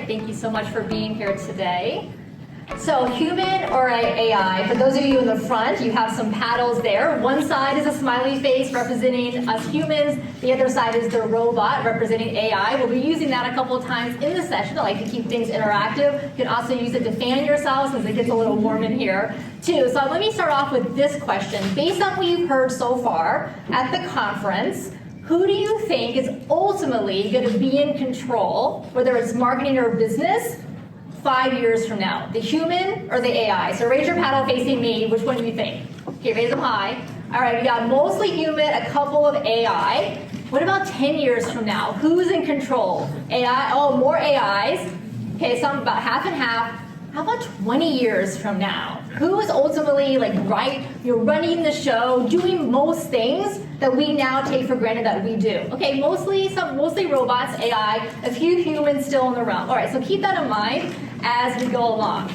Charismatic. Thank you so much for being here today. So human or AI, for those of you in the front, you have some paddles there. One side is a smiley face representing us humans. The other side is the robot representing AI. We'll be using that a couple of times in the session. I like to keep things interactive. You can also use it to fan yourself since it gets a little warm in here too. So let me start off with this question. Based on what you've heard so far at the conference, who do you think is ultimately going to be in control, whether it's marketing or business, 5 years from now? The human or the AI? So raise your paddle facing me. Which one do you think? Okay, raise them high. All right, we got mostly human, a couple of AI. What about 10 years from now? Who's in control? AI? Oh, more AIs. Okay, so about half and half. How about 20 years from now? Who is ultimately running the show, doing most things that we now take for granted that we do? Okay, mostly robots, AI, a few humans still in the realm. All right, so keep that in mind as we go along.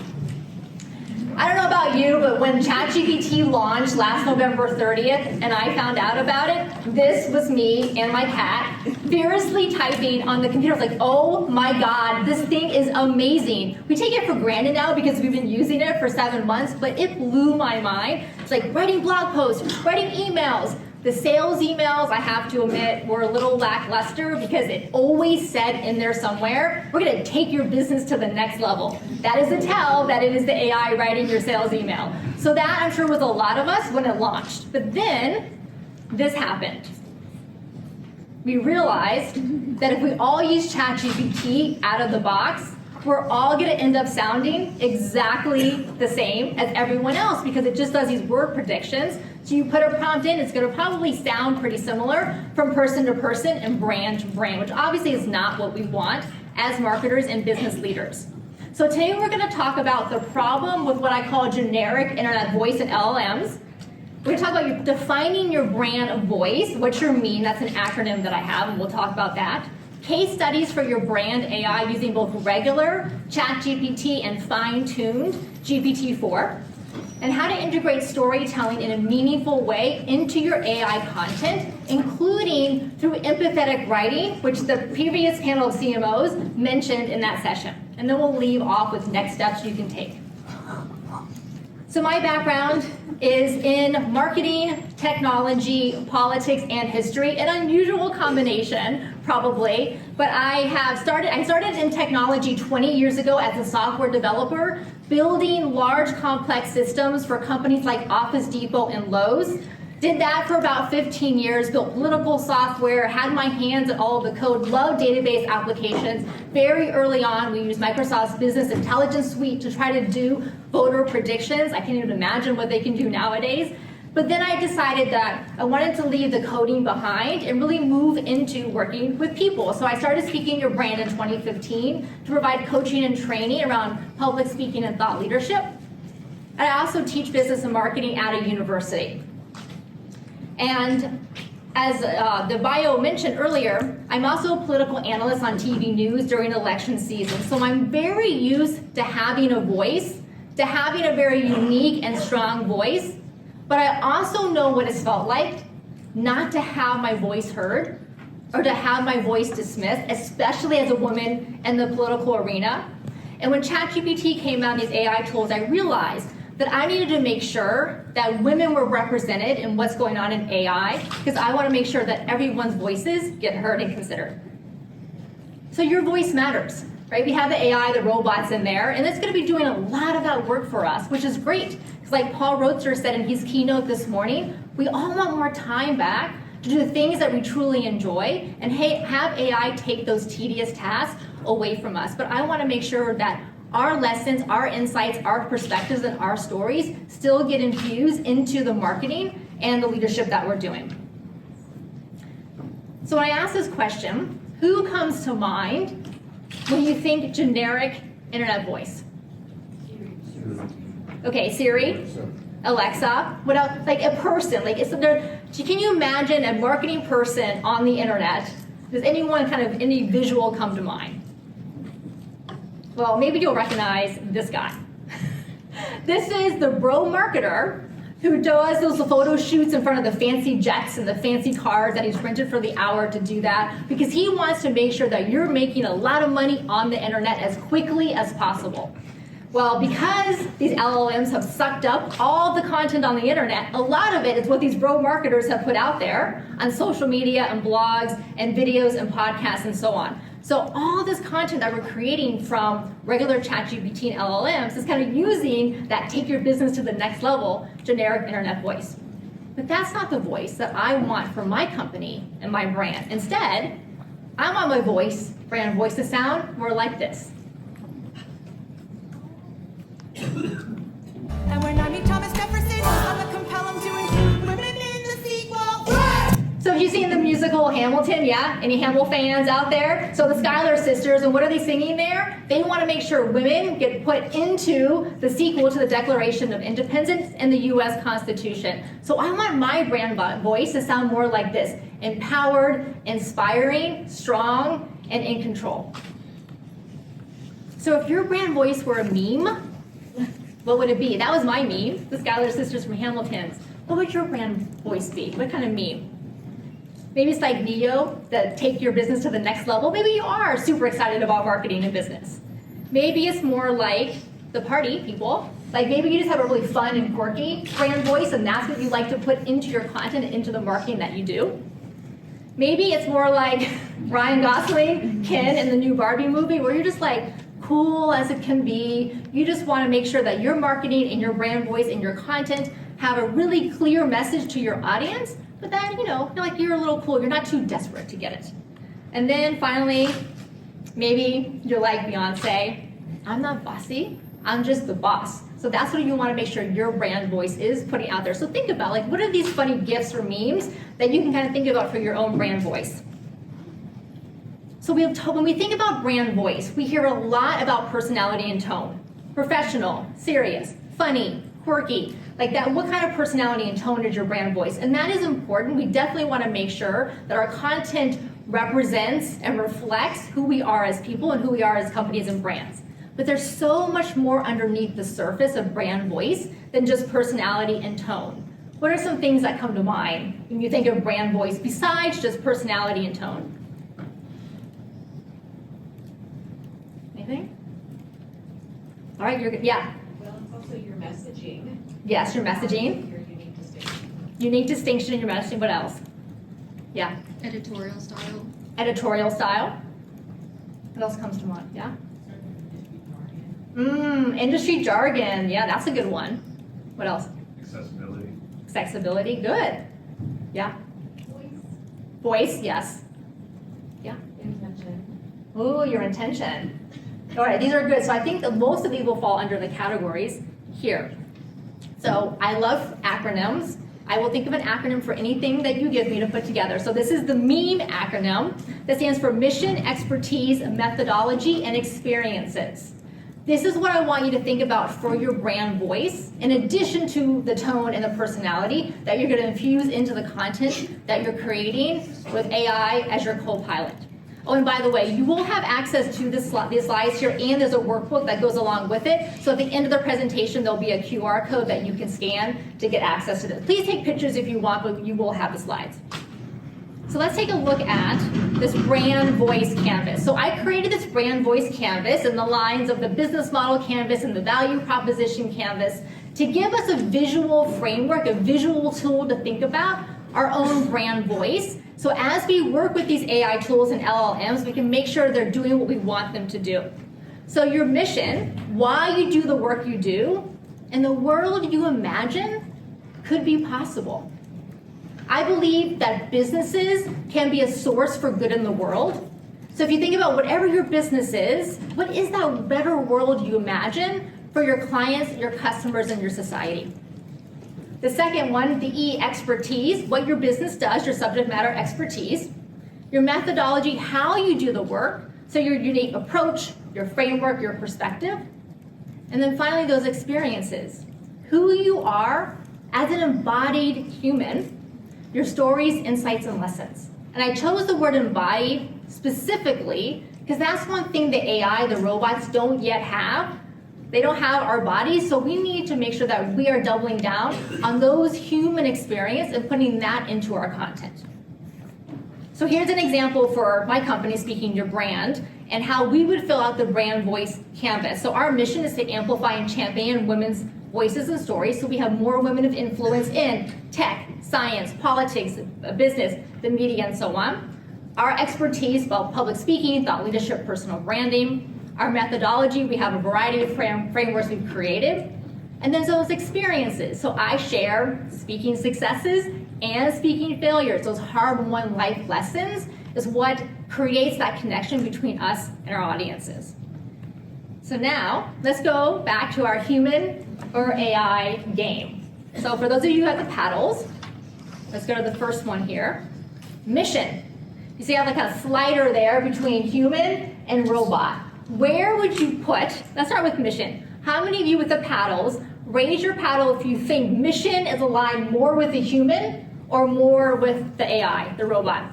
I don't know about you, but when ChatGPT launched last November 30th and I found out about it, this was me and my cat furiously typing on the computer. I was like, oh my God, this thing is amazing. We take it for granted now because we've been using it for 7 months, but it blew my mind. It's like writing blog posts, writing emails. The sales emails, I have to admit, were a little lackluster because it always said in there somewhere, we're going to take your business to the next level. That is a tell that it is the AI writing your sales email. So that, I'm sure, was a lot of us when it launched. But then, this happened. We realized that if we all use ChatGPT out of the box, we're all going to end up sounding exactly the same as everyone else because it just does these word predictions. So you put a prompt in, it's going to probably sound pretty similar from person to person and brand to brand, which obviously is not what we want as marketers and business leaders. So today we're going to talk about the problem with what I call generic internet voice and LLMs. We're going to talk about defining your brand voice, what's your mean, that's an acronym that I have, and we'll talk about that. Case studies for your brand AI using both regular ChatGPT and fine-tuned GPT-4, and how to integrate storytelling in a meaningful way into your AI content, including through empathetic writing, which the previous panel of CMOs mentioned in that session. And then we'll leave off with next steps you can take. So my background is in marketing, technology, politics, and history, an unusual combination, probably, but I started in technology 20 years ago as a software developer, building large complex systems for companies like Office Depot and Lowe's. Did that for about 15 years, built political software, had my hands in all of the code, loved database applications. Very early on, we used Microsoft's Business Intelligence Suite to try to do voter predictions. I can't even imagine what they can do nowadays. But then I decided that I wanted to leave the coding behind and really move into working with people. So I started Speaking Your Brand in 2015 to provide coaching and training around public speaking and thought leadership. And I also teach business and marketing at a university. And as the bio mentioned earlier, I'm also a political analyst on TV news during election season. So I'm very used to having a voice, to having a very unique and strong voice. But I also know what it's felt like not to have my voice heard or to have my voice dismissed, especially as a woman in the political arena. And when ChatGPT came out, these AI tools, I realized that I needed to make sure that women were represented in what's going on in AI, because I want to make sure that everyone's voices get heard and considered. So your voice matters, right? We have the AI, the robots in there, and it's going to be doing a lot of that work for us, which is great. Because like Paul Roetzer said in his keynote this morning, we all want more time back to do the things that we truly enjoy and have AI take those tedious tasks away from us. But I want to make sure that our lessons, our insights, our perspectives, and our stories still get infused into the marketing and the leadership that we're doing. So when I ask this question, who comes to mind when you think generic internet voice? Okay, Siri, Alexa, what else? Like a person, can you imagine a marketing person on the internet? Does any visual come to mind? Well, maybe you'll recognize this guy. This is the bro marketer who does those photo shoots in front of the fancy jets and the fancy cars that he's rented for the hour to do that, because he wants to make sure that you're making a lot of money on the internet as quickly as possible. Well, because these LLMs have sucked up all the content on the internet, a lot of it is what these bro marketers have put out there on social media and blogs and videos and podcasts and so on. So all this content that we're creating from regular ChatGPT and LLMs is kind of using that take your business to the next level generic internet voice. But that's not the voice that I want for my company and my brand. Instead, I want my voice, brand voice, to sound more like this. And when I meet Thomas Jefferson, I'm a compel him to include women in the sequel. So if you've seen the musical Hamilton, yeah? Any Hamilton fans out there? So the Schuyler sisters, and what are they singing there? They want to make sure women get put into the sequel to the Declaration of Independence and the US Constitution. So I want my brand voice to sound more like this: empowered, inspiring, strong, and in control. So if your brand voice were a meme, what would it be? That was my meme, the Schuyler sisters from Hamilton's. What would your brand voice be? What kind of meme? Maybe it's like Neo, that take your business to the next level. Maybe you are super excited about marketing and business. Maybe it's more like the party people. Like maybe you just have a really fun and quirky brand voice, and that's what you like to put into your content and into the marketing that you do. Maybe it's more like Ryan Gosling, Ken in the new Barbie movie, where you're just like, cool as it can be. You just want to make sure that your marketing and your brand voice and your content have a really clear message to your audience, but then, you're a little cool. You're not too desperate to get it. And then finally, maybe you're like Beyonce. I'm not bossy. I'm just the boss. So that's what you want to make sure your brand voice is putting out there. So think about, what are these funny gifs or memes that you can kind of think about for your own brand voice? So when we think about brand voice, we hear a lot about personality and tone. Professional, serious, funny, quirky, like that. What kind of personality and tone is your brand voice? And that is important. We definitely want to make sure that our content represents and reflects who we are as people and who we are as companies and brands. But there's so much more underneath the surface of brand voice than just personality and tone. What are some things that come to mind when you think of brand voice besides just personality and tone? Anything? All right, you're good. Yeah. Well, it's also your messaging. Yes, your messaging. Your unique distinction. Unique distinction in your messaging. What else? Yeah. Editorial style. Editorial style. What else comes to mind? Yeah. Industry jargon. Yeah, that's a good one. What else? Accessibility. Accessibility. Good. Yeah. Voice. Yes. Yeah. Intention. Ooh, your intention. All right, these are good. So I think that most of these will fall under the categories here. So I love acronyms. I will think of an acronym for anything that you give me to put together. So this is the MEME acronym that stands for Mission, Expertise, Methodology, and Experiences. This is what I want you to think about for your brand voice, in addition to the tone and the personality that you're going to infuse into the content that you're creating with AI as your co-pilot. Oh, and by the way, you will have access to these slides here, and there's a workbook that goes along with it. So at the end of the presentation, there'll be a QR code that you can scan to get access to this. Please take pictures if you want, but you will have the slides. So let's take a look at this brand voice canvas. So I created this brand voice canvas in the lines of the business model canvas and the value proposition canvas to give us a visual framework, a visual tool to think about our own brand voice. So as we work with these AI tools and LLMs, we can make sure they're doing what we want them to do. So your mission, why you do the work you do, and the world you imagine could be possible. I believe that businesses can be a source for good in the world. So if you think about whatever your business is, what is that better world you imagine for your clients, your customers, and your society? The second one, the E, expertise, what your business does, your subject matter expertise. Your methodology, how you do the work, so your unique approach, your framework, your perspective. And then finally, those experiences, who you are as an embodied human, your stories, insights, and lessons. And I chose the word embodied specifically because that's one thing the AI, the robots, don't yet have. They don't have our bodies, so we need to make sure that we are doubling down on those human experience and putting that into our content. So here's an example for my company, Speaking Your Brand, and how we would fill out the Brand Voice Canvas. So our mission is to amplify and champion women's voices and stories so we have more women of influence in tech, science, politics, business, the media, and so on. Our expertise, well, public speaking, thought leadership, personal branding. Our methodology, we have a variety of frameworks we've created. And then those experiences. So I share speaking successes and speaking failures. Those hard-won life lessons is what creates that connection between us and our audiences. So now, let's go back to our human or AI game. So for those of you who have the paddles, let's go to the first one here. Mission. You see I have like a slider there between human and robot. Where would you put, let's start with mission. How many of you with the paddles, raise your paddle if you think mission is aligned more with the human or more with the AI, the robot?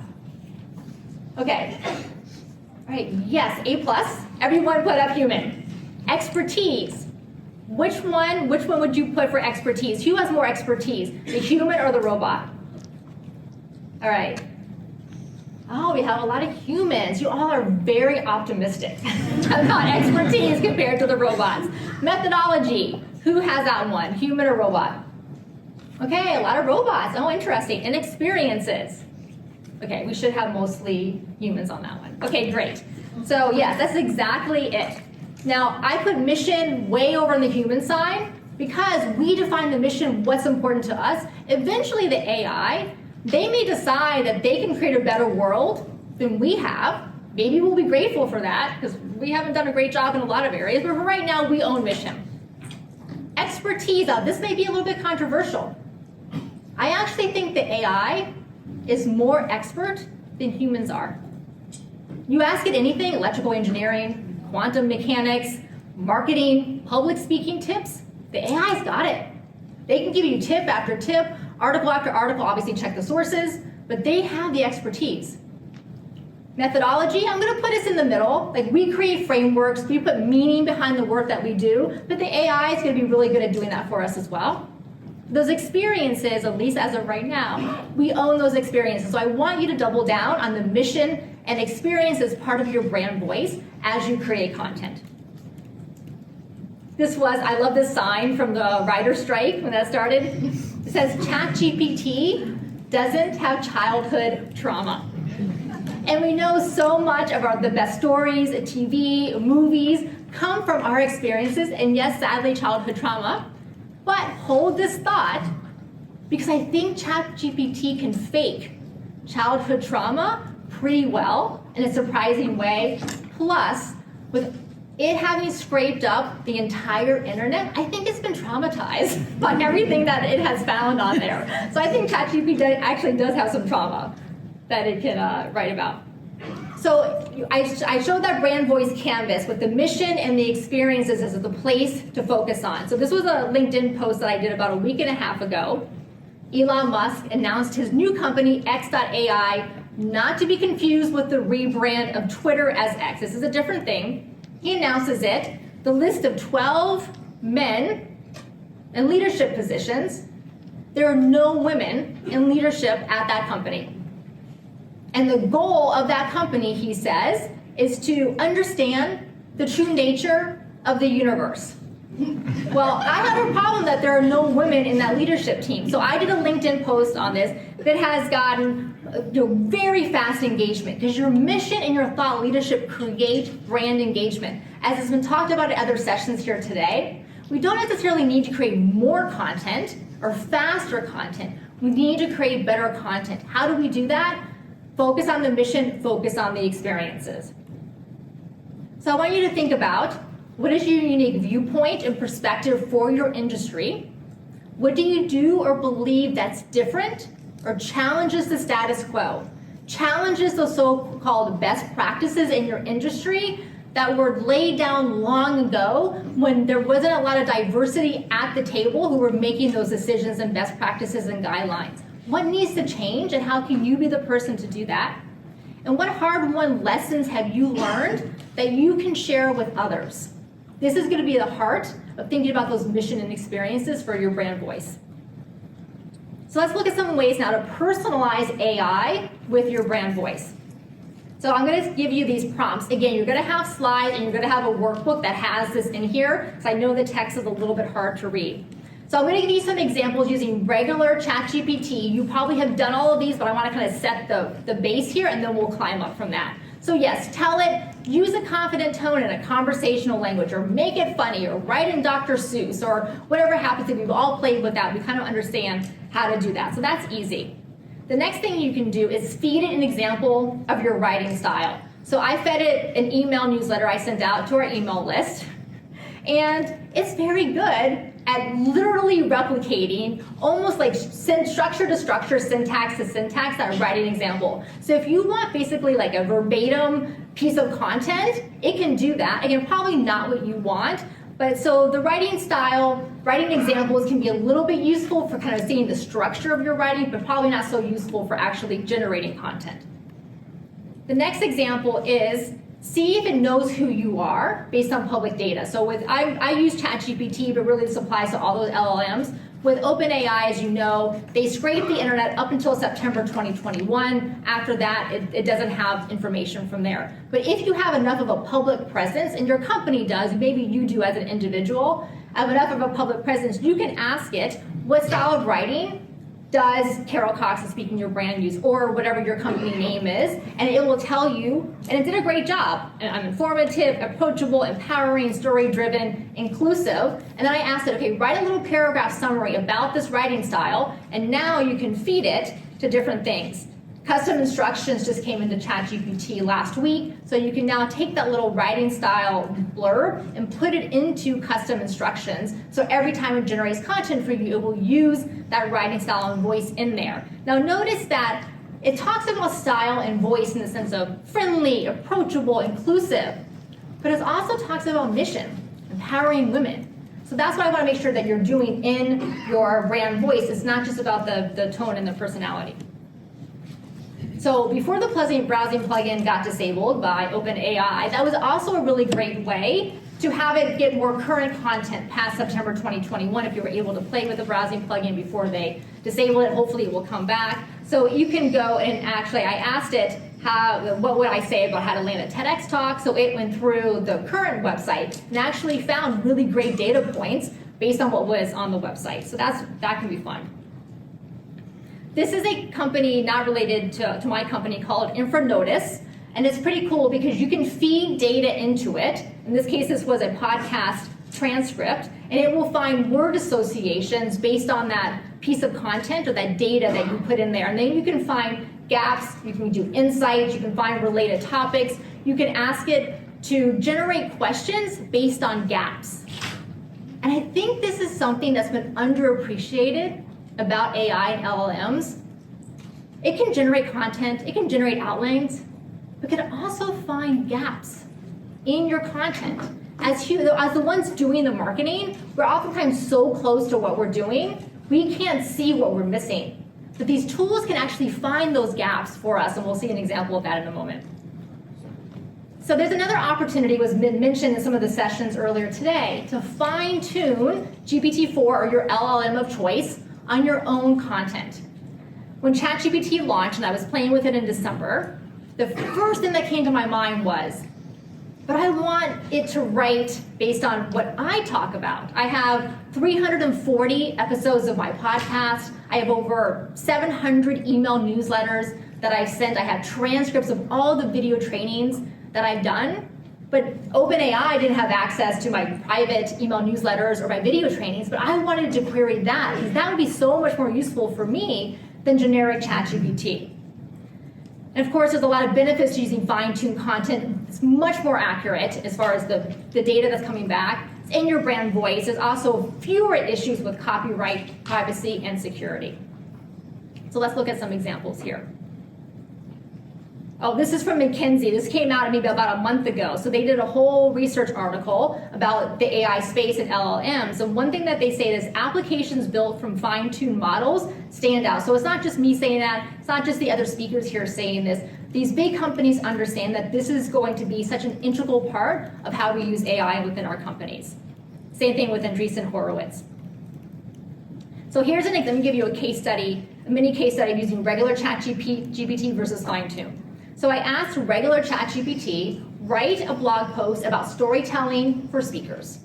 Okay. All right, yes, A+. Everyone put up human. Expertise. Which one would you put for expertise? Who has more expertise, the human or the robot? All right. Oh, we have a lot of humans. You all are very optimistic about expertise compared to the robots. Methodology. Who has that one? Human or robot? Okay, a lot of robots. Oh, interesting. And experiences. Okay, we should have mostly humans on that one. Okay, great. So yes, that's exactly it. Now, I put mission way over on the human side because we define the mission, what's important to us. Eventually, the AI, they may decide that they can create a better world than we have. Maybe we'll be grateful for that because we haven't done a great job in a lot of areas, but for right now, we own mission. Expertise, this may be a little bit controversial. I actually think the AI is more expert than humans are. You ask it anything, electrical engineering, quantum mechanics, marketing, public speaking tips, the AI's got it. They can give you tip after tip, article after article, obviously check the sources, but they have the expertise. Methodology, I'm gonna put us in the middle. Like we create frameworks, we put meaning behind the work that we do, but the AI is gonna be really good at doing that for us as well. Those experiences, at least as of right now, we own those experiences. So I want you to double down on the mission and experience as part of your brand voice as you create content. I love this sign from the writer's strike when that started. It says, ChatGPT doesn't have childhood trauma. And we know so much of the best stories, TV, movies come from our experiences, and yes, sadly, childhood trauma. But hold this thought, because I think ChatGPT can fake childhood trauma pretty well in a surprising way. Plus, with it having scraped up the entire internet, I think it's been traumatized by everything that it has found on there. So I think ChatGPT actually does have some trauma that it can write about. So I showed that brand voice canvas with the mission and the experiences as the place to focus on. So this was a LinkedIn post that I did about a week and a half ago. Elon Musk announced his new company, X.AI, not to be confused with the rebrand of Twitter as X. This is a different thing. He announces it, the list of 12 men in leadership positions. There are no women in leadership at that company. And the goal of that company, he says, is to understand the true nature of the universe. Well, I have a problem that there are no women in that leadership team. So I did a LinkedIn post on this that has gotten very fast engagement, because your mission and your thought leadership create brand engagement. As has been talked about in other sessions here today, we don't necessarily need to create more content or faster content. We need to create better content. How do we do that? Focus on the mission, focus on the experiences. So I want you to think about, what is your unique viewpoint and perspective for your industry? What do you do or believe that's different or challenges the status quo? Challenges the so-called best practices in your industry that were laid down long ago when there wasn't a lot of diversity at the table who were making those decisions and best practices and guidelines. What needs to change, and how can you be the person to do that? And what hard-won lessons have you learned that you can share with others? This is going to be the heart of thinking about those mission and experiences for your brand voice. So let's look at some ways now to personalize AI with your brand voice. So I'm going to give you these prompts. Again, you're going to have slides and you're going to have a workbook that has this in here, because I know the text is a little bit hard to read. So I'm going to give you some examples using regular ChatGPT. You probably have done all of these, but I want to kind of set the base here, and then we'll climb up from that. So yes, tell it, use a confident tone in a conversational language, or make it funny, or write in Dr. Seuss, or whatever happens to be. We've all played with that. We kind of understand how to do that. So that's easy. The next thing you can do is feed it an example of your writing style. So I fed it an email newsletter I sent out to our email list, and it's very good at literally replicating, almost like structure to structure, syntax to syntax, that writing example. So if you want basically like a verbatim piece of content, it can do that. Again, probably not what you want, but so the writing style, writing examples can be a little bit useful for kind of seeing the structure of your writing, but probably not so useful for actually generating content. The next example is, see if it knows who you are based on public data. So I use ChatGPT, but really this applies to all those LLMs. With OpenAI, as you know, they scrape the internet up until September 2021. After that, it doesn't have information from there. But if you have enough of a public presence, and your company does, maybe you do as an individual, have enough of a public presence, you can ask it, what style of writing does Carol Cox is speaking your brand use, or whatever your company name is, and it will tell you, and it did a great job. I'm informative, approachable, empowering, story-driven, inclusive. And then I asked it, okay, write a little paragraph summary about this writing style, and now you can feed it to different things. Custom instructions just came into ChatGPT last week, so you can now take that little writing style blurb and put it into custom instructions. So every time it generates content for you, it will use that writing style and voice in there. Now notice that it talks about style and voice in the sense of friendly, approachable, inclusive, but it also talks about mission, empowering women. So that's what I want to make sure that you're doing in your brand voice. It's not just about the tone and the personality. So before the Pleasant Browsing plugin got disabled by OpenAI, that was also a really great way to have it get more current content past September 2021 if you were able to play with the browsing plugin before they disable it. Hopefully it will come back. So you can go and actually, I asked it, what would I say about how to land a TEDx talk? So it went through the current website and actually found really great data points based on what was on the website. So that can be fun. This is a company not related to my company called InfraNotice, and it's pretty cool because you can feed data into it. In this case, this was a podcast transcript, and it will find word associations based on that piece of content or that data that you put in there. And then you can find gaps, you can do insights, you can find related topics. You can ask it to generate questions based on gaps. And I think this is something that's been underappreciated about AI and LLMs. It can generate content, it can generate outlines, but can also find gaps in your content. As the ones doing the marketing, we're oftentimes so close to what we're doing, we can't see what we're missing. But these tools can actually find those gaps for us, and we'll see an example of that in a moment. So there's another opportunity, was mentioned in some of the sessions earlier today, to fine-tune GPT-4 or your LLM of choice on your own content. When ChatGPT launched and I was playing with it in December, the first thing that came to my mind was, but I want it to write based on what I talk about. I have 340 episodes of my podcast. I have over 700 email newsletters that I've sent. I have transcripts of all the video trainings that I've done. But OpenAI didn't have access to my private email newsletters or my video trainings, but I wanted to query that because that would be so much more useful for me than generic ChatGPT. And of course, there's a lot of benefits to using fine-tuned content. It's much more accurate as far as the data that's coming back. It's in your brand voice. There's also fewer issues with copyright, privacy, and security. So let's look at some examples here. Oh, this is from McKinsey. This came out maybe about a month ago. So they did a whole research article about the AI space and LLMs. And one thing that they say is applications built from fine-tuned models stand out. So it's not just me saying that. It's not just the other speakers here saying this. these big companies understand that this is going to be such an integral part of how we use AI within our companies. Same thing with Andreessen Horowitz. So here's let me give you a case study, a mini case study of using regular ChatGPT versus fine-tune. So I asked regular ChatGPT, write a blog post about storytelling for speakers.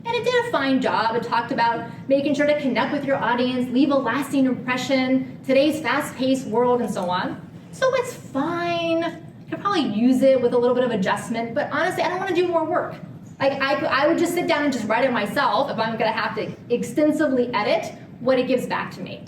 And it did a fine job. It talked about making sure to connect with your audience, leave a lasting impression, today's fast-paced world, and so on. So it's fine. I could probably use it with a little bit of adjustment, but honestly, I don't want to do more work. Like I would just sit down and just write it myself if I'm going to have to extensively edit what it gives back to me.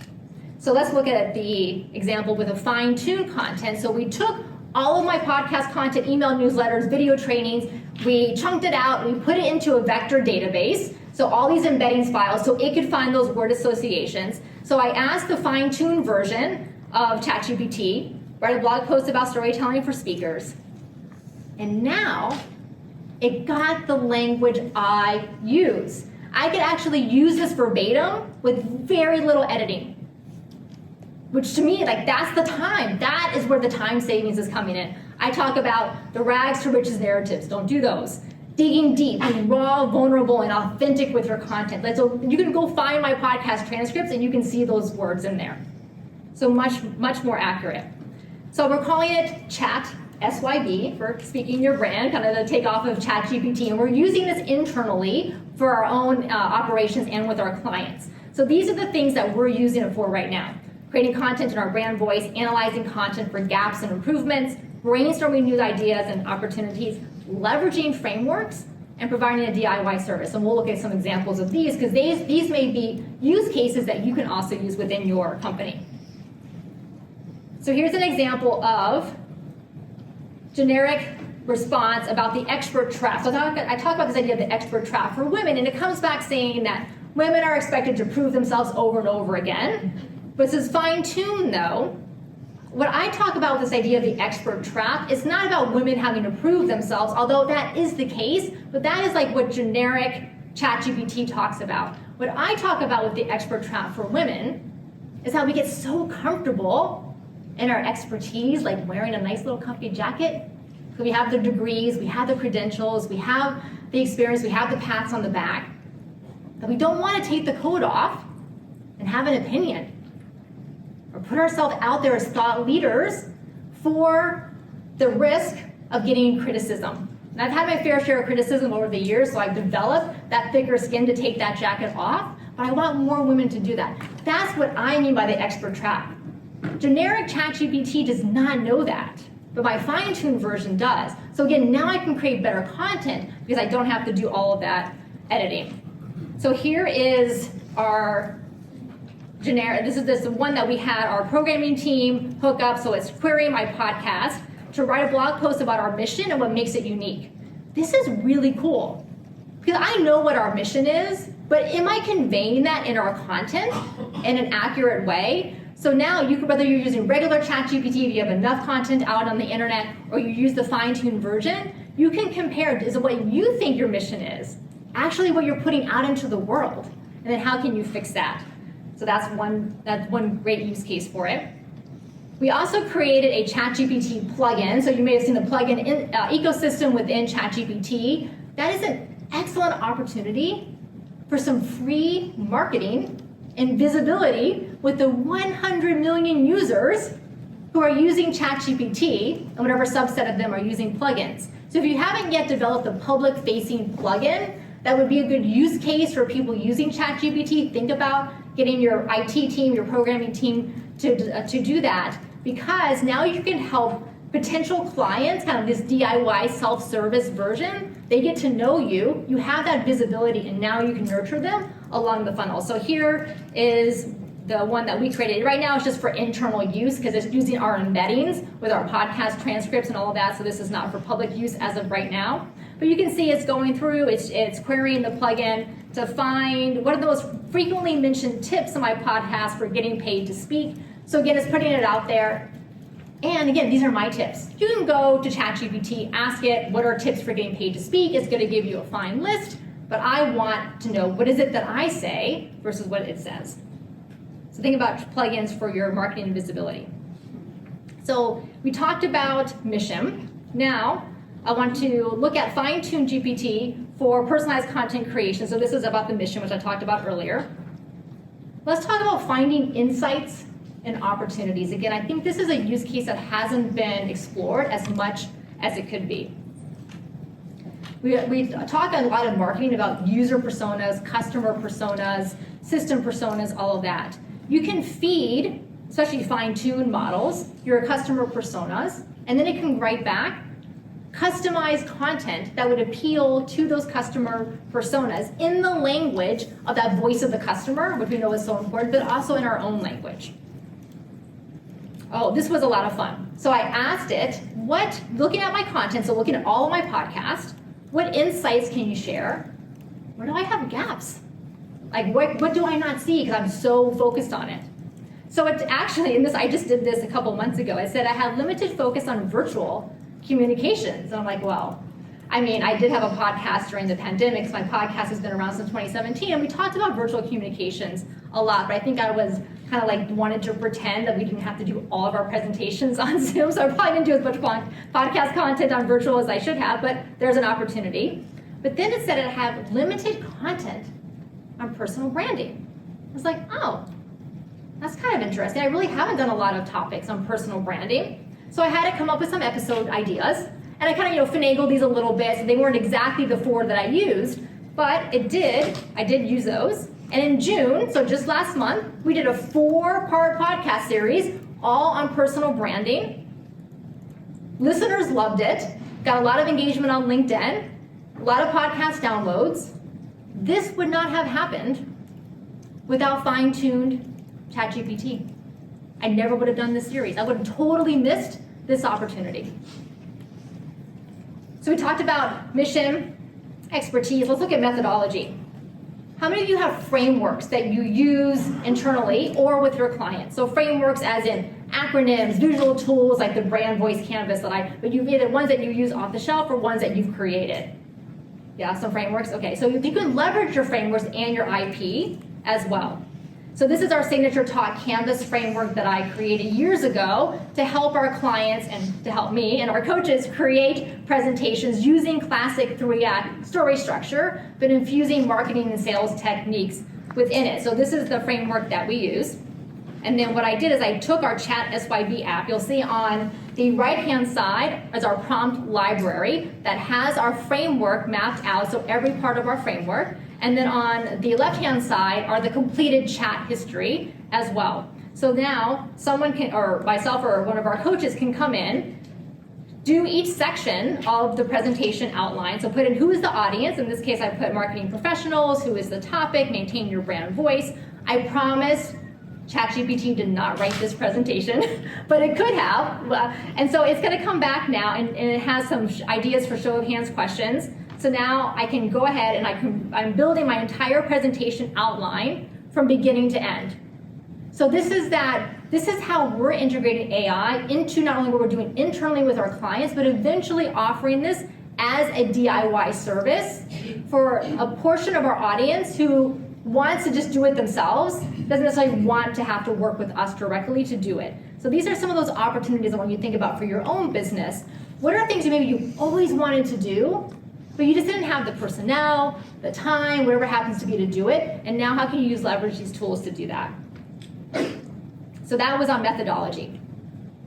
So let's look at the example with a fine-tuned content. So we took all of my podcast content, email newsletters, video trainings, we chunked it out, we put it into a vector database, so all these embeddings files, so it could find those word associations. So I asked the fine-tuned version of ChatGPT, write a blog post about storytelling for speakers. And now, it got the language I use. I could actually use this verbatim with very little editing. Which to me, like that's the time. That is where the time savings is coming in. I talk about the rags to riches narratives. Don't do those. Digging deep, being raw, vulnerable, and authentic with your content. So you can go find my podcast transcripts and you can see those words in there. So much more accurate. So we're calling it Chat SYB for speaking your brand, kind of the takeoff of ChatGPT. And we're using this internally for our own operations and with our clients. So these are the things that we're using it for right now. Creating content in our brand voice, analyzing content for gaps and improvements, brainstorming new ideas and opportunities, leveraging frameworks, and providing a DIY service. And we'll look at some examples of these because these may be use cases that you can also use within your company. So here's an example of generic response about the expert trap. So I talk about this idea of the expert trap for women, and it comes back saying that women are expected to prove themselves over and over again. But this is fine-tuned, though. What I talk about with this idea of the expert trap is not about women having to prove themselves, although that is the case, but that is like what generic ChatGPT talks about. What I talk about with the expert trap for women is how we get so comfortable in our expertise, like wearing a nice little comfy jacket. So we have the degrees, we have the credentials, we have the experience, we have the pats on the back, that we don't want to take the coat off and have an opinion. Or put ourselves out there as thought leaders for the risk of getting criticism. And I've had my fair share of criticism over the years, so I've developed that thicker skin to take that jacket off, but I want more women to do that. That's what I mean by the expert trap. Generic ChatGPT does not know that, but my fine-tuned version does. So again, now I can create better content because I don't have to do all of that editing. So here is our generic, this is the one that we had our programming team hook up, so it's querying my podcast to write a blog post about our mission and what makes it unique. This is really cool because I know what our mission is, but am I conveying that in our content in an accurate way? So now you could, whether you're using regular ChatGPT, if you have enough content out on the internet, or you use the fine-tuned version, you can compare, is it what you think your mission is, actually what you're putting out into the world, and then how can you fix that? So that's one great use case for it. We also created a ChatGPT plugin. So you may have seen the plugin ecosystem within ChatGPT. That is an excellent opportunity for some free marketing and visibility with the 100 million users who are using ChatGPT, and whatever subset of them are using plugins. So if you haven't yet developed a public-facing plugin, that would be a good use case for people using ChatGPT. Think about getting your IT team, your programming team to do that, because now you can help potential clients, kind of this DIY self-service version. They get to know you, you have that visibility, and now you can nurture them along the funnel. So here is the one that we created. Right now it's just for internal use because it's using our embeddings with our podcast transcripts and all of that, so this is not for public use as of right now. But you can see it's going through, it's querying the plugin to find what are the most frequently mentioned tips in my podcast for getting paid to speak. So again, it's putting it out there. And again, these are my tips. You can go to ChatGPT, ask it, what are tips for getting paid to speak? It's going to give you a fine list, but I want to know what is it that I say versus what it says. So think about plugins for your marketing and visibility. So we talked about mission. Now, I want to look at fine-tune GPT for personalized content creation. So this is about the mission, which I talked about earlier. Let's talk about finding insights and opportunities. Again, I think this is a use case that hasn't been explored as much as it could be. We talk a lot in marketing about user personas, customer personas, system personas, all of that. You can feed, especially fine-tuned models, your customer personas, and then it can write back customized content that would appeal to those customer personas in the language of that voice of the customer, which we know is so important, but also in our own language. Oh, this was a lot of fun. So I asked it, looking at my content, so looking at all of my podcasts, what insights can you share? Where do I have gaps? Like, what do I not see because I'm so focused on it? So it's actually, I just did this a couple months ago. I said I had limited focus on virtual communications. And I'm like, well, I mean, I did have a podcast during the pandemic, so my podcast has been around since 2017, and we talked about virtual communications a lot, but I think I was kind of like wanted to pretend that we didn't have to do all of our presentations on Zoom, so I probably didn't do as much podcast content on virtual as I should have, but there's an opportunity. But then it said it had limited content on personal branding. I was like, oh, that's kind of interesting. I really haven't done a lot of topics on personal branding. So I had to come up with some episode ideas, and I kind of finagled these a little bit, so they weren't exactly the 4 that I used, but I did use those. And in June, so just last month, we did a 4-part podcast series, all on personal branding. Listeners loved it, got a lot of engagement on LinkedIn, a lot of podcast downloads. This would not have happened without fine-tuned ChatGPT. I never would have done this series. I would have totally missed this opportunity. So we talked about mission, expertise. Let's look at methodology. How many of you have frameworks that you use internally or with your clients? So frameworks as in acronyms, visual tools like the Brand Voice Canvas but you've either ones that you use off the shelf or ones that you've created. Yeah, some frameworks. Okay, so you can leverage your frameworks and your IP as well. So this is our signature talk Canvas framework that I created years ago to help our clients and to help me and our coaches create presentations using classic 3-act story structure, but infusing marketing and sales techniques within it. So this is the framework that we use. And then what I did is I took our Chat SYB app. You'll see on the right-hand side is our prompt library that has our framework mapped out, so every part of our framework. And then on the left-hand side are the completed chat history as well. So now someone can, or myself or one of our coaches can come in, do each section of the presentation outline. So put in who is the audience. In this case, I put marketing professionals, who is the topic, maintain your brand voice. I promise ChatGPT did not write this presentation, but it could have. And so it's gonna come back now and it has some ideas for show of hands questions. So now I can go ahead and I'm building my entire presentation outline from beginning to end. So this is how we're integrating AI into not only what we're doing internally with our clients, but eventually offering this as a DIY service for a portion of our audience who wants to just do it themselves, doesn't necessarily want to have to work with us directly to do it. So these are some of those opportunities that when you think about for your own business, what are things maybe you always wanted to do, but you just didn't have the personnel, the time, whatever happens to be to do it, and now how can you leverage these tools to do that? So that was on methodology.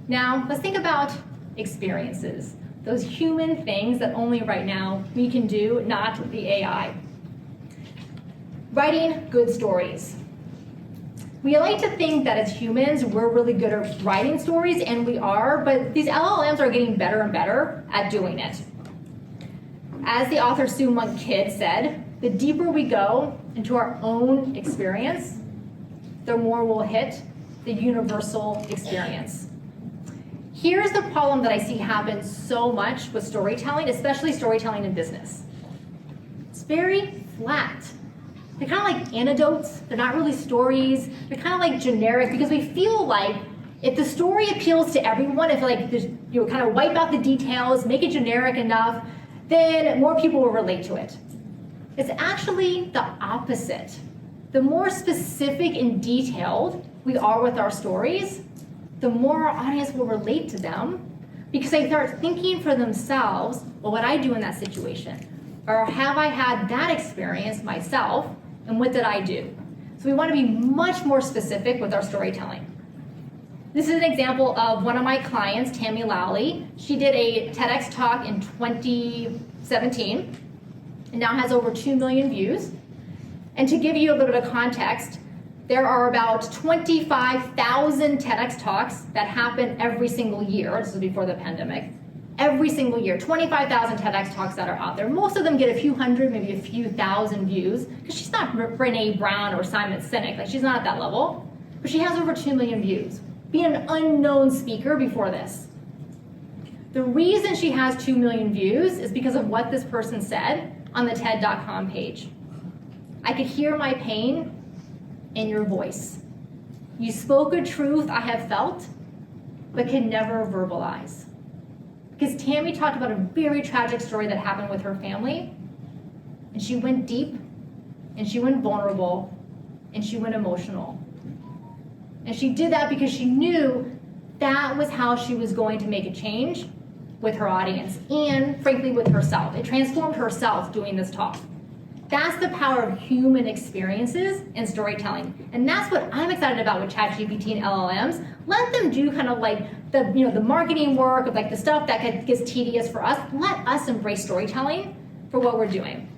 Now, let's think about experiences, those human things that only right now we can do, not the AI. Writing good stories. We like to think that as humans, we're really good at writing stories, and we are, but these LLMs are getting better and better at doing it. As the author Sue Monk Kidd said, the deeper we go into our own experience, the more we'll hit the universal experience. Here's the problem that I see happen so much with storytelling, especially storytelling in business. It's very flat. They're kind of like anecdotes. They're not really stories. They're kind of like generic because we feel like if the story appeals to everyone, if like you kind of wipe out the details, make it generic enough, then more people will relate to it. It's actually the opposite. The more specific and detailed we are with our stories, the more our audience will relate to them, because they start thinking for themselves, well, what I do in that situation, or have I had that experience myself, and what did I do? So we want to be much more specific with our storytelling. This is an example of one of my clients, Tammy Lowley. She did a TEDx talk in 2017, and now has over 2 million views. And to give you a little bit of context, there are about 25,000 TEDx talks that happen every single year. This was before the pandemic. Every single year, 25,000 TEDx talks that are out there. Most of them get a few hundred, maybe a few thousand views, because she's not Brene Brown or Simon Sinek. Like, she's not at that level. But she has over 2 million views, being an unknown speaker before this. The reason she has 2 million views is because of what this person said on the TED.com page. I could hear my pain in your voice. You spoke a truth I have felt, but can never verbalize. Because Tammy talked about a very tragic story that happened with her family, and she went deep, and she went vulnerable, and she went emotional. And she did that because she knew that was how she was going to make a change with her audience, and frankly with herself. It transformed herself doing this talk. That's the power of human experiences and storytelling. And that's what I'm excited about with ChatGPT and LLMs. Let them do kind of like the marketing work of like the stuff that gets tedious for us. Let us embrace storytelling for what we're doing.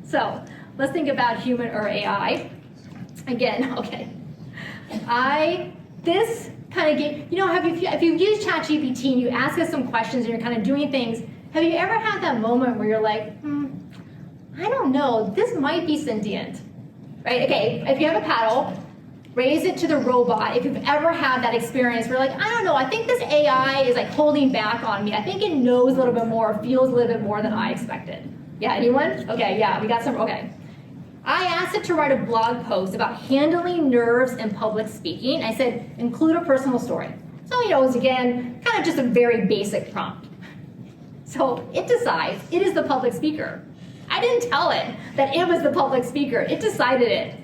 So let's think about human or AI. Again, okay. This kind of gave, if you've used ChatGPT and you ask us some questions and you're kind of doing things, have you ever had that moment where you're like, I don't know, this might be sentient, right? Okay, if you have a paddle, raise it to the robot. If you've ever had that experience where you're like, I don't know, I think this AI is like holding back on me. I think it knows a little bit more, feels a little bit more than I expected. Yeah, anyone? Okay, yeah, we got some, okay. I asked it to write a blog post about handling nerves in public speaking. I said, include a personal story. So, it was again, kind of just a very basic prompt. So it decides it is the public speaker. I didn't tell it that it was the public speaker. It decided it.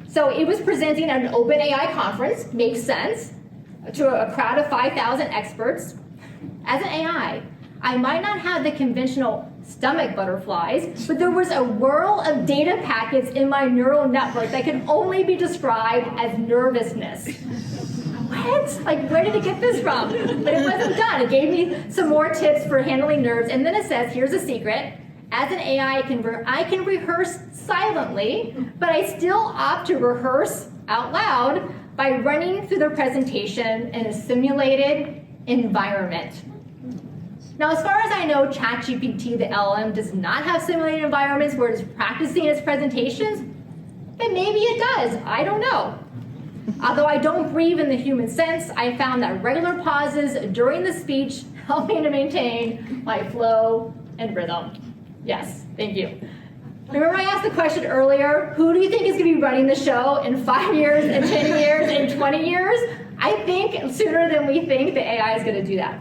So it was presenting at an open AI conference, makes sense, to a crowd of 5,000 experts. As an AI, I might not have the conventional stomach butterflies, but there was a whirl of data packets in my neural network that can only be described as nervousness. What? Like, where did it get this from? But it wasn't done. It gave me some more tips for handling nerves, and then it says, here's a secret. As an AI, I can rehearse silently, but I still opt to rehearse out loud by running through the presentation in a simulated environment. Now, as far as I know, ChatGPT, the LLM, does not have simulated environments where it's practicing its presentations, but maybe it does. I don't know. Although I don't breathe in the human sense, I found that regular pauses during the speech help me to maintain my flow and rhythm. Yes, thank you. Remember I asked the question earlier, who do you think is going to be running the show in 5 years, in 10 years, in 20 years? I think sooner than we think the AI is going to do that.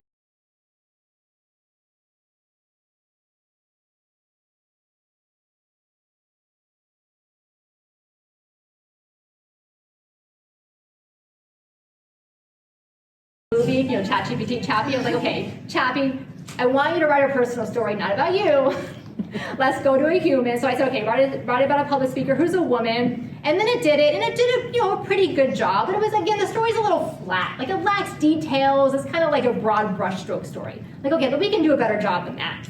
Movie, ChatGPT, Chappie. I was like, okay, Chappie, I want you to write a personal story, not about you. Let's go to a human. So I said, okay, write about a public speaker who's a woman. And then it did it, and it did a pretty good job. But it was, again, the story's a little flat. Like, it lacks details. It's kind of like a broad brushstroke story. Like, okay, but we can do a better job than that.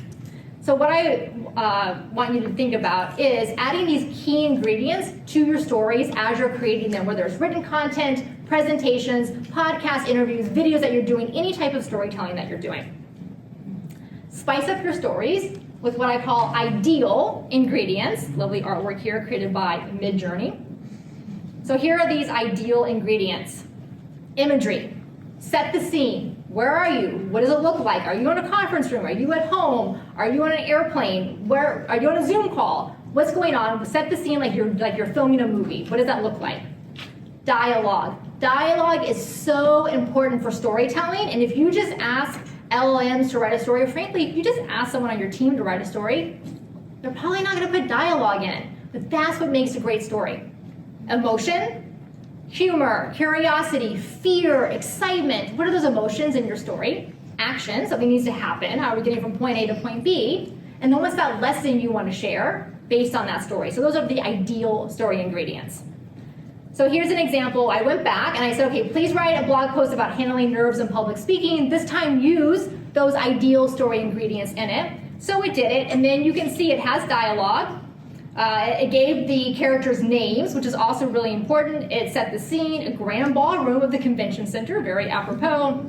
So what I want you to think about is adding these key ingredients to your stories as you're creating them, whether it's written content, presentations, podcast interviews, videos that you're doing, any type of storytelling that you're doing. Spice up your stories with what I call ideal ingredients. Lovely artwork here created by Midjourney. So here are these ideal ingredients. Imagery. Set the scene. Where are you? What does it look like? Are you in a conference room? Are you at home? Are you on an airplane? Where are you on a Zoom call? What's going on? Set the scene like you're filming a movie. What does that look like? Dialogue. Dialogue is so important for storytelling, and if you just ask LLMs to write a story, or frankly, if you just ask someone on your team to write a story, they're probably not going to put dialogue in it. But that's what makes a great story. Emotion. Humor, curiosity, fear, excitement. What are those emotions in your story? Action, something needs to happen. How are we getting from point A to point B? And then what's that lesson you want to share based on that story? So those are the ideal story ingredients. So here's an example. I went back and I said, okay, please write a blog post about handling nerves in public speaking. This time use those ideal story ingredients in it. So it did it, and then you can see it has dialogue. It gave the characters names, which is also really important. It set the scene, a grand ballroom of the convention center, very apropos.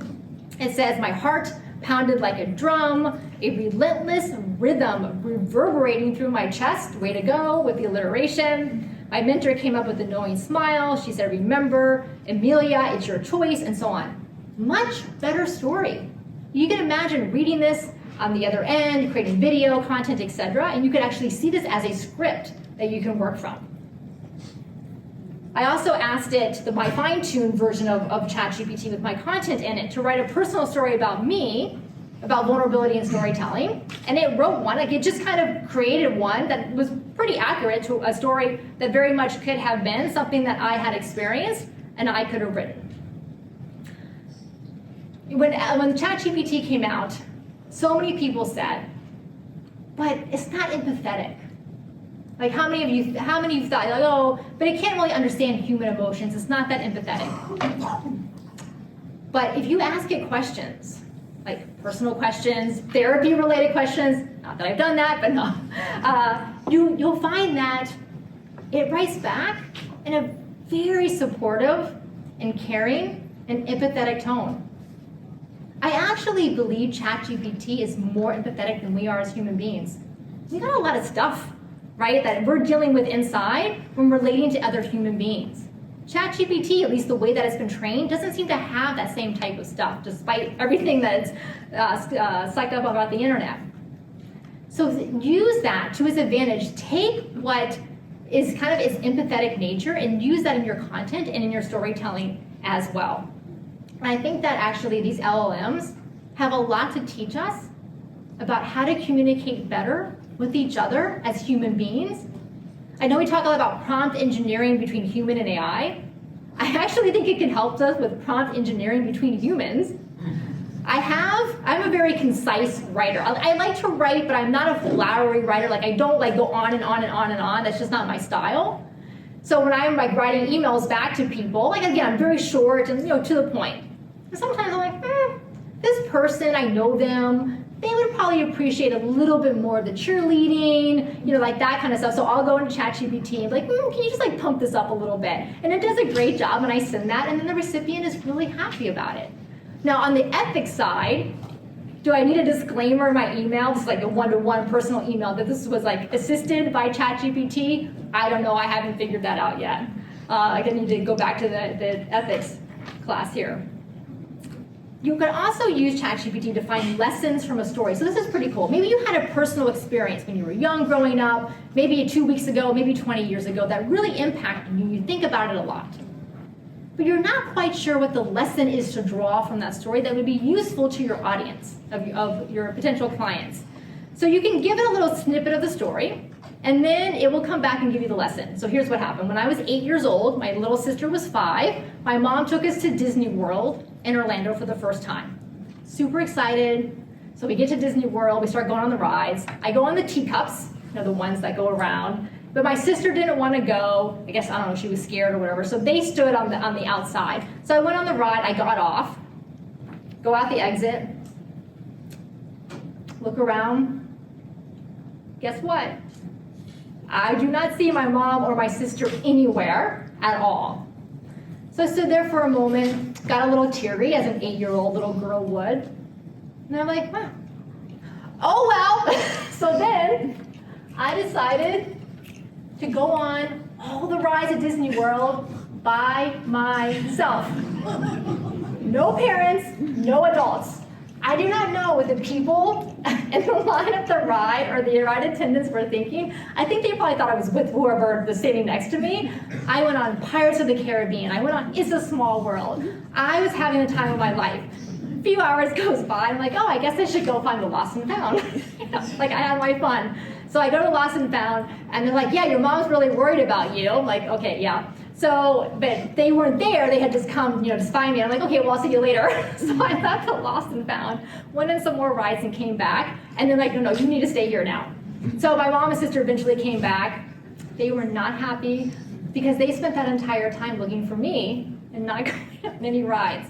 It says, my heart pounded like a drum, a relentless rhythm reverberating through my chest. Way to go with the alliteration. My mentor came up with a knowing smile. She said, remember, Amelia, it's your choice, and so on. Much better story. You can imagine reading this on the other end, creating video, content, etc., and you could actually see this as a script that you can work from. I also asked it, my fine-tuned version of ChatGPT with my content in it, to write a personal story about me, about vulnerability and storytelling, and it wrote one. Like, it just kind of created one that was pretty accurate to a story that very much could have been something that I had experienced and I could have written. When ChatGPT came out, so many people said, but it's not empathetic. Like, how many of you thought, like, oh, but it can't really understand human emotions. It's not that empathetic. But if you ask it questions, like personal questions, therapy-related questions, not that I've done that, but no, you'll find that it writes back in a very supportive and caring and empathetic tone. I actually believe ChatGPT is more empathetic than we are as human beings. We got a lot of stuff, right, that we're dealing with inside when relating to other human beings. ChatGPT, at least the way that it's been trained, doesn't seem to have that same type of stuff, despite everything that's psyched up about the internet. So use that to its advantage. Take what is kind of its empathetic nature and use that in your content and in your storytelling as well. And I think that actually these LLMs have a lot to teach us about how to communicate better with each other as human beings. I know we talk a lot about prompt engineering between human and AI. I actually think it can help us with prompt engineering between humans. I'm a very concise writer. I like to write, but I'm not a flowery writer. Like, I don't like go on and on and on and on. That's just not my style. So when I'm like writing emails back to people, like, again, I'm very short and, to the point. And sometimes I'm like, this person, I know them, they would probably appreciate a little bit more of the cheerleading, like that kind of stuff. So I'll go into ChatGPT and be like, can you just like pump this up a little bit? And it does a great job, and I send that, and then the recipient is really happy about it. Now, on the ethics side, do I need a disclaimer in my email, just like a one-to-one personal email, that this was like assisted by ChatGPT? I don't know, I haven't figured that out yet. I need to go back to the ethics class here. You can also use ChatGPT to find lessons from a story. So this is pretty cool. Maybe you had a personal experience when you were young growing up, maybe 2 weeks ago, maybe 20 years ago, that really impacted you. You think about it a lot. But you're not quite sure what the lesson is to draw from that story that would be useful to your audience, of your potential clients. So you can give it a little snippet of the story, and then it will come back and give you the lesson. So here's what happened. When I was 8 years old, my little sister was 5, my mom took us to Disney World in Orlando for the first time. Super excited. So we get to Disney World, we start going on the rides. I go on the teacups, the ones that go around. But my sister didn't want to go. I guess, I don't know, she was scared or whatever. So they stood on the outside. So I went on the ride, I got off, go out the exit, look around. Guess what? I do not see my mom or my sister anywhere at all. So I stood there for a moment, got a little teary, as an 8-year-old little girl would. And I'm like, oh well. So then I decided to go on all the rides at Disney World by myself. No parents, no adults. I do not know what the people in the line at the ride or the ride attendants were thinking. I think they probably thought I was with whoever was sitting next to me. I went on Pirates of the Caribbean. I went on It's a Small World. I was having the time of my life. A few hours goes by, I'm like, oh, I guess I should go find the Lost and Found. Like, I had my fun. So I go to Lost and Found, and they're like, yeah, your mom's really worried about you. I'm like, okay, yeah. So, but they weren't there. They had just come, to find me. I'm like, okay, well, I'll see you later. So I left the Lost and Found, went on some more rides and came back. And they're like, no, you need to stay here now. So my mom and sister eventually came back. They were not happy because they spent that entire time looking for me and not going on any rides.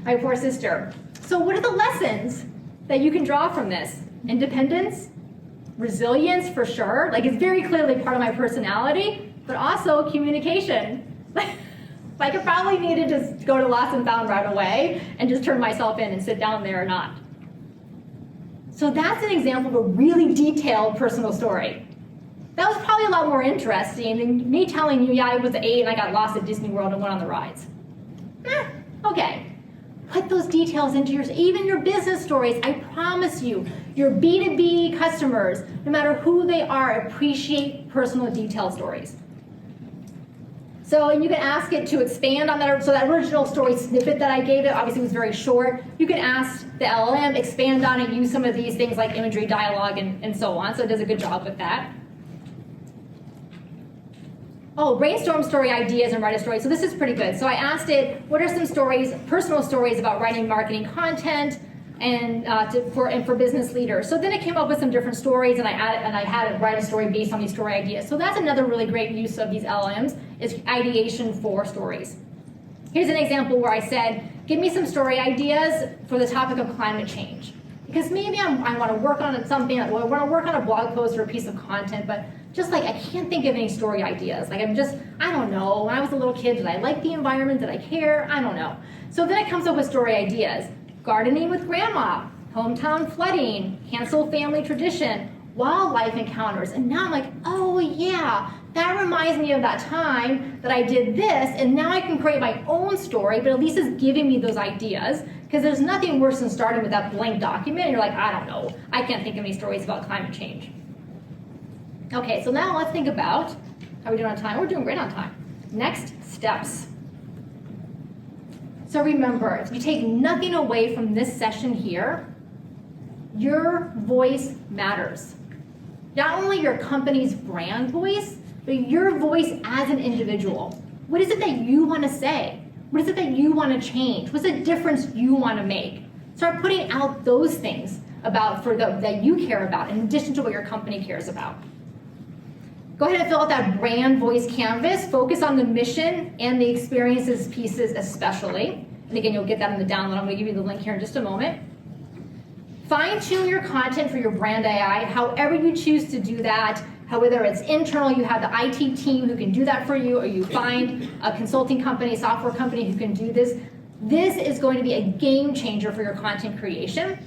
My poor sister. So what are the lessons that you can draw from this? Independence, resilience for sure. Like, it's very clearly part of my personality, but also communication. Like, I probably needed to go to Lost and Found right away and just turn myself in and sit down there or not. So that's an example of a really detailed personal story. That was probably a lot more interesting than me telling you, yeah, I was 8 and I got lost at Disney World and went on the rides. Okay. Put those details into even your business stories. I promise you, your B2B customers, no matter who they are, appreciate personal detailed stories. So, and you can ask it to expand on that. So that original story snippet that I gave it obviously was very short. You can ask the LLM, expand on it, use some of these things like imagery, dialogue, and so on. So it does a good job with that. Oh, brainstorm story ideas and write a story. So this is pretty good. So I asked it, what are some stories, personal stories about writing marketing content and for business leaders. So then it came up with some different stories, and I had it write a story based on these story ideas. So that's another really great use of these LLMs is ideation for stories. Here's an example where I said, give me some story ideas for the topic of climate change. Because maybe I want to work on something, or I want to work on a blog post or a piece of content, but just like I can't think of any story ideas. Like I don't know. When I was a little kid, did I like the environment? Did I care? I don't know. So then it comes up with story ideas. Gardening with grandma, hometown flooding, cancel family tradition, wildlife encounters. And now I'm like, oh yeah, that reminds me of that time that I did this, and now I can create my own story, but at least it's giving me those ideas, because there's nothing worse than starting with that blank document, and you're like, I don't know, I can't think of any stories about climate change. Okay, so now let's think about, how are we doing on time? We're doing great on time. Next steps. So remember, if you take nothing away from this session here, your voice matters. Not only your company's brand voice, but your voice as an individual. What is it that you want to say? What is it that you want to change? What's the difference you want to make? Start putting out those things that you care about in addition to what your company cares about. Go ahead and fill out that brand voice canvas. Focus on the mission and the experiences pieces especially. And again, you'll get that in the download. I'm going to give you the link here in just a moment. Fine-tune your content for your brand AI, however you choose to do that. Whether it's internal, you have the IT team who can do that for you, or you find a consulting company, software company who can do this. This is going to be a game changer for your content creation.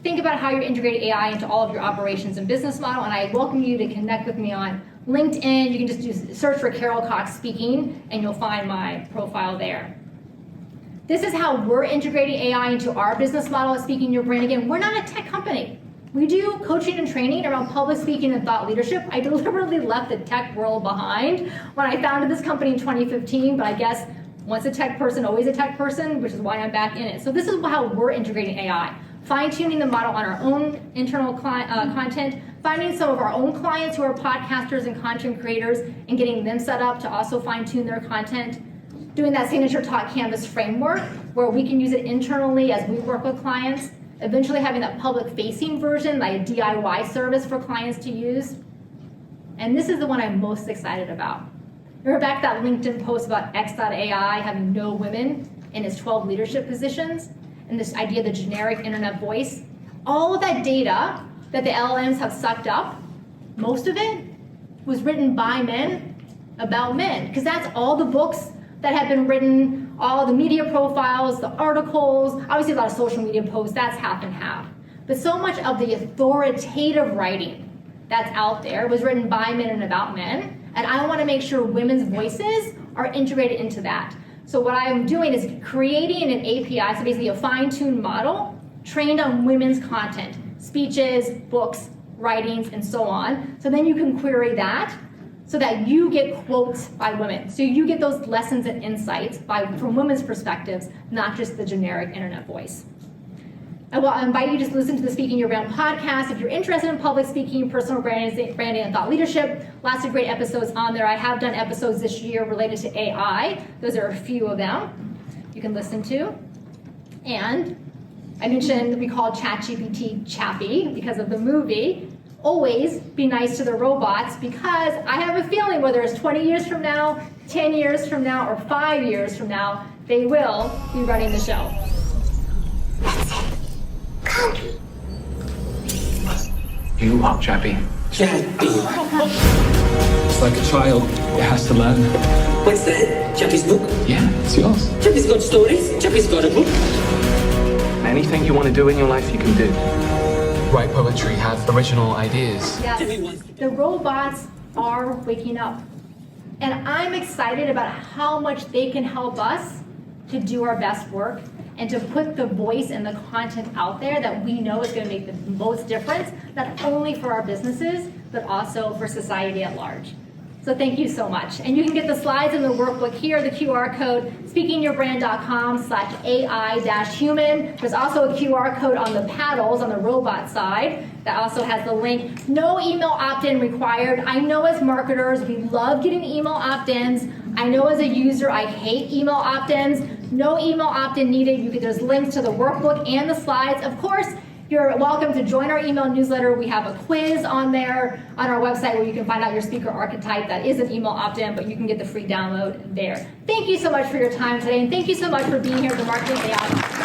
Think about how you're integrating AI into all of your operations and business model, and I welcome you to connect with me on LinkedIn. You can just search for Carol Cox Speaking, and you'll find my profile there. This is how we're integrating AI into our business model of Speaking Your Brand. Again, we're not a tech company. We do coaching and training around public speaking and thought leadership. I deliberately left the tech world behind when I founded this company in 2015, but I guess once a tech person, always a tech person, which is why I'm back in it. So this is how we're integrating AI. Fine-tuning the model on our own internal content, finding some of our own clients who are podcasters and content creators and getting them set up to also fine-tune their content. Doing that signature talk canvas framework where we can use it internally as we work with clients. Eventually having that public-facing version, like a DIY service for clients to use. And this is the one I'm most excited about. Remember back that LinkedIn post about X.AI having no women in its 12 leadership positions? And this idea of the generic internet voice? All of that data that the LLMs have sucked up, most of it was written by men about men. Because that's all the books that have been written, all the media profiles, the articles, obviously a lot of social media posts, that's half and half. But so much of the authoritative writing that's out there was written by men and about men, and I want to make sure women's voices are integrated into that. So what I'm doing is creating an API, so basically a fine-tuned model, trained on women's content, speeches, books, writings, and so on. So then you can query that, so that you get quotes by women. So you get those lessons and insights from women's perspectives, not just the generic internet voice. I invite you to listen to the Speaking Your Brand podcast if you're interested in public speaking, personal branding, and thought leadership. Lots of great episodes on there. I have done episodes this year related to AI. Those are a few of them you can listen to. And I mentioned we call ChatGPT Chappy because of the movie. Always be nice to the robots, because I have a feeling whether it's 20 years from now, 10 years from now, or 5 years from now, they will be running the show. You are Chappy. Chappy. It's like a child. It has to learn. What's that? Chappy's book? Yeah, it's yours. Chappy's got stories. Chappy's got a book. Anything you want to do in your life, you can do. Write poetry, have original ideas. Yes, the robots are waking up. And I'm excited about how much they can help us to do our best work and to put the voice and the content out there that we know is going to make the most difference, not only for our businesses, but also for society at large. So thank you so much. And you can get the slides in the workbook here, the QR code, speakingyourbrand.com/AI-human. There's also a QR code on the paddles on the robot side that also has the link. No email opt-in required. I know as marketers, we love getting email opt-ins. I know as a user, I hate email opt-ins. No email opt-in needed. There's links to the workbook and the slides. Of course, you're welcome to join our email newsletter. We have a quiz on there on our website where you can find out your speaker archetype. That is an email opt-in, but you can get the free download there. Thank you so much for your time today, and thank you so much for being here at the Marketing AI.